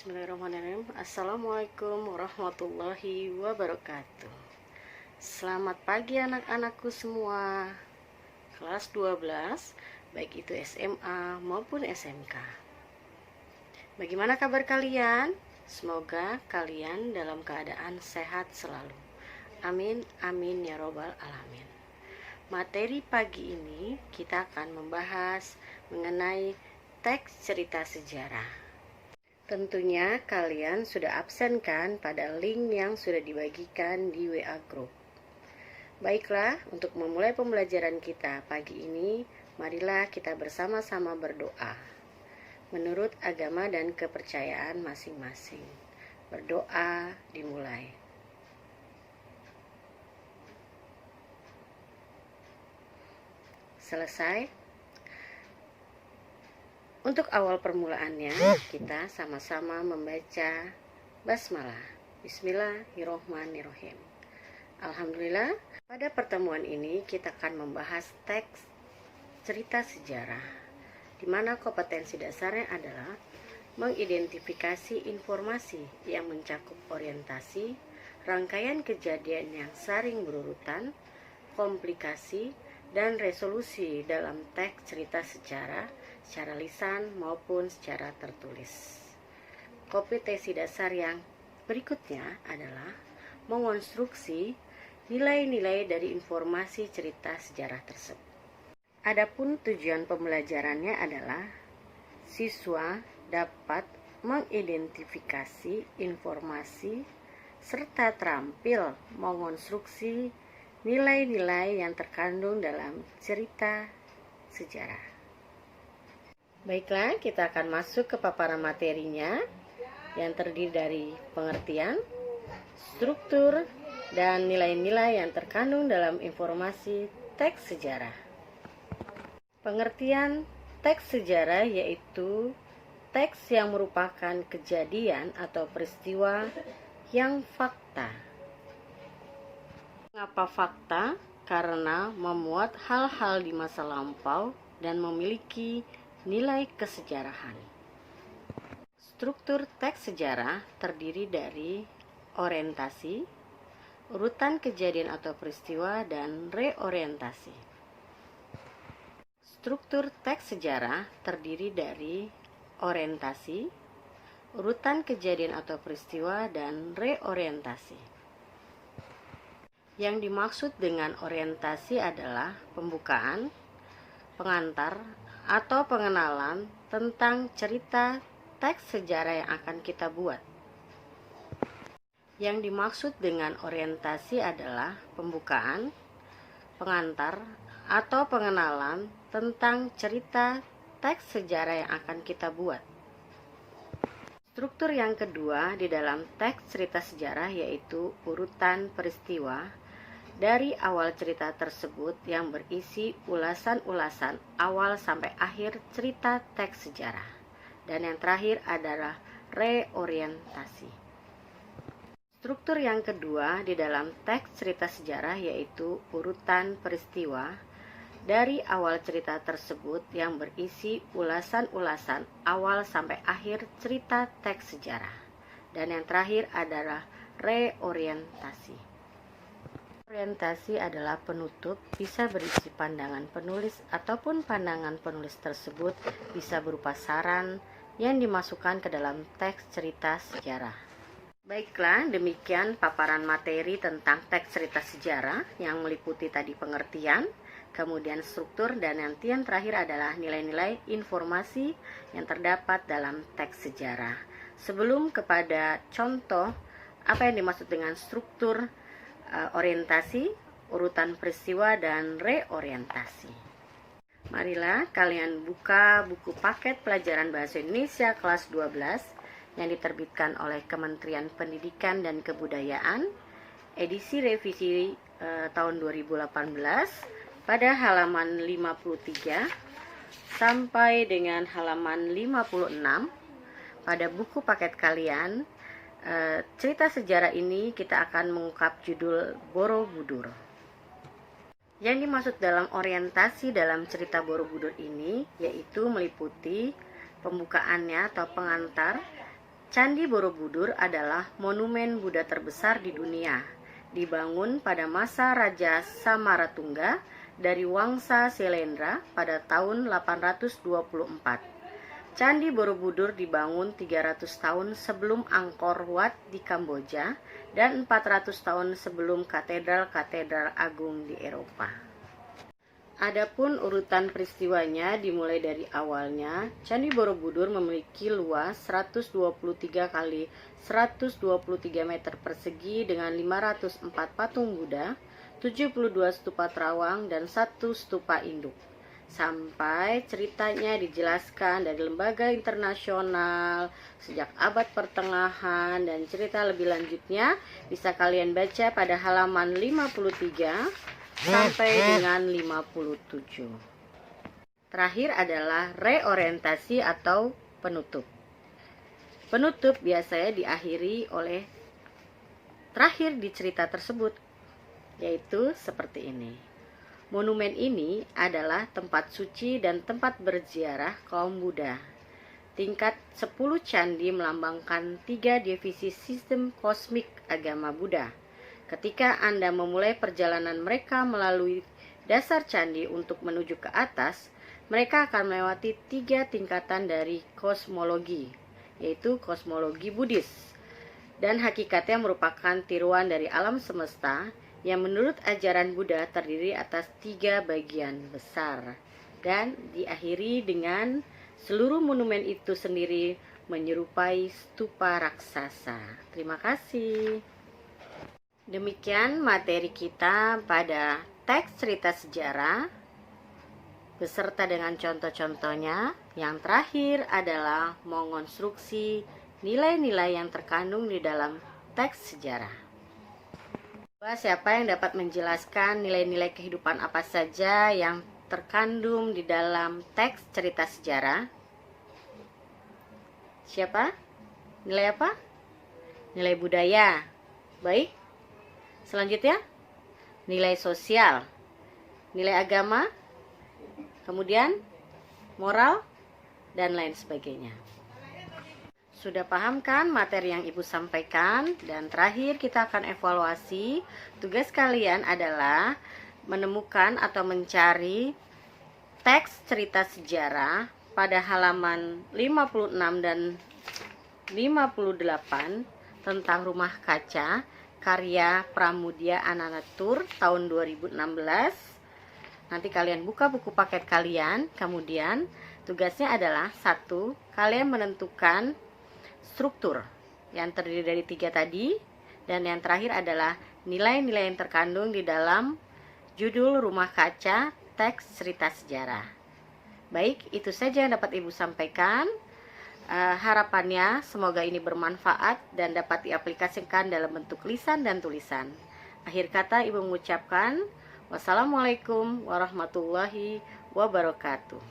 Bismillahirrahmanirrahim. Assalamualaikum warahmatullahi wabarakatuh. Selamat pagi anak-anakku semua, kelas 12, baik itu SMA maupun SMK. Bagaimana kabar kalian? Semoga kalian dalam keadaan sehat selalu. Amin, amin ya robbal alamin. Materi pagi ini kita akan membahas mengenai teks cerita sejarah. Tentunya kalian sudah absen kan pada link yang sudah dibagikan di WA Group. Baiklah, untuk memulai pembelajaran kita pagi ini, marilah kita bersama-sama berdoa menurut agama dan kepercayaan masing-masing. Berdoa dimulai. Selesai. Untuk awal permulaannya, kita sama-sama membaca basmalah. Bismillahirrohmanirrohim. Alhamdulillah, pada pertemuan ini kita akan membahas teks cerita sejarah, di mana kompetensi dasarnya adalah mengidentifikasi informasi yang mencakup orientasi, rangkaian kejadian yang saling berurutan, komplikasi, dan resolusi dalam teks cerita sejarah secara lisan maupun secara tertulis. Kompetensi dasar yang berikutnya adalah mengonstruksi nilai-nilai dari informasi cerita sejarah tersebut. Adapun tujuan pembelajarannya adalah siswa dapat mengidentifikasi informasi serta terampil mengonstruksi nilai-nilai yang terkandung dalam cerita sejarah. Baiklah, kita akan masuk ke paparan materinya yang terdiri dari pengertian, struktur, dan nilai-nilai yang terkandung dalam informasi teks sejarah. Pengertian teks sejarah yaitu teks yang merupakan kejadian atau peristiwa yang fakta. Mengapa fakta? Karena memuat hal-hal di masa lampau dan memiliki nilai kesejarahan. Struktur teks sejarah terdiri dari orientasi, urutan kejadian atau peristiwa, dan reorientasi. Struktur teks sejarah terdiri dari orientasi, urutan kejadian atau peristiwa, dan reorientasi. Yang dimaksud dengan orientasi adalah pembukaan, pengantar, atau pengenalan tentang cerita teks sejarah yang akan kita buat. Yang dimaksud dengan orientasi adalah pembukaan, pengantar, atau pengenalan tentang cerita teks sejarah yang akan kita buat. Struktur yang kedua di dalam teks cerita sejarah yaitu urutan peristiwa dari awal cerita tersebut yang berisi ulasan-ulasan awal sampai akhir cerita teks sejarah. Dan yang terakhir adalah reorientasi. Struktur yang kedua di dalam teks cerita sejarah yaitu urutan peristiwa dari awal cerita tersebut yang berisi ulasan-ulasan awal sampai akhir cerita teks sejarah. Dan yang terakhir adalah reorientasi. Orientasi adalah penutup, bisa berisi pandangan penulis ataupun pandangan penulis tersebut bisa berupa saran yang dimasukkan ke dalam teks cerita sejarah. Baiklah, demikian paparan materi tentang teks cerita sejarah yang meliputi tadi pengertian, kemudian struktur, dan nanti yang terakhir adalah nilai-nilai informasi yang terdapat dalam teks sejarah. Sebelum kepada contoh apa yang dimaksud dengan struktur, orientasi, urutan peristiwa, dan reorientasi. Marilah kalian buka buku paket pelajaran Bahasa Indonesia kelas 12 yang diterbitkan oleh Kementerian Pendidikan dan Kebudayaan, edisi revisi tahun 2018 pada halaman 53 sampai dengan halaman 56. Pada buku paket kalian, cerita sejarah ini kita akan mengungkap judul Borobudur. Yang dimaksud dalam orientasi dalam cerita Borobudur ini yaitu meliputi pembukaannya atau pengantar Candi Borobudur adalah monumen Buddha terbesar di dunia. Dibangun pada masa Raja Samaratungga dari Wangsa Syailendra pada tahun 824. Candi Borobudur dibangun 300 tahun sebelum Angkor Wat di Kamboja dan 400 tahun sebelum katedral-katedral agung di Eropa. Adapun urutan peristiwanya dimulai dari awalnya. Candi Borobudur memiliki luas 123 kali 123 meter persegi dengan 504 patung Buddha, 72 stupa terawang, dan 1 stupa induk. Sampai ceritanya dijelaskan dari lembaga internasional sejak abad pertengahan, dan cerita lebih lanjutnya bisa kalian baca pada halaman 53 sampai dengan 57. Terakhir adalah reorientasi atau penutup. Penutup biasanya diakhiri oleh terakhir di cerita tersebut, yaitu seperti ini. Monumen ini adalah tempat suci dan tempat berziarah kaum Buddha. Tingkat 10 candi melambangkan 3 divisi sistem kosmik agama Buddha. Ketika Anda memulai perjalanan mereka melalui dasar candi untuk menuju ke atas, mereka akan melewati 3 tingkatan dari kosmologi, yaitu kosmologi Buddhis. Dan hakikatnya merupakan tiruan dari alam semesta yang menurut ajaran Buddha terdiri atas 3 bagian besar. Dan diakhiri dengan seluruh monumen itu sendiri menyerupai stupa raksasa. Terima kasih. Demikian materi kita pada teks cerita sejarah beserta dengan contoh-contohnya. Yang terakhir adalah mengonstruksi nilai-nilai yang terkandung di dalam teks sejarah. Siapa yang dapat menjelaskan nilai-nilai kehidupan apa saja yang terkandung di dalam teks cerita sejarah? Siapa? Nilai apa? Nilai budaya. Baik. Selanjutnya, nilai sosial, nilai agama, kemudian moral, dan lain sebagainya. Sudah paham kan materi yang Ibu sampaikan? Dan terakhir kita akan evaluasi. Tugas kalian adalah menemukan atau mencari teks cerita sejarah pada halaman 56 dan 58 tentang rumah kaca karya Pramudia Ananatur tahun 2016. Nanti kalian buka buku paket kalian. Kemudian tugasnya adalah 1. Kalian menentukan struktur yang terdiri dari 3 tadi. Dan yang terakhir adalah nilai-nilai yang terkandung di dalam judul rumah kaca teks cerita sejarah. Baik, itu saja yang dapat Ibu sampaikan. Harapannya semoga ini bermanfaat dan dapat diaplikasikan dalam bentuk lisan dan tulisan. Akhir kata Ibu mengucapkan wassalamualaikum warahmatullahi wabarakatuh.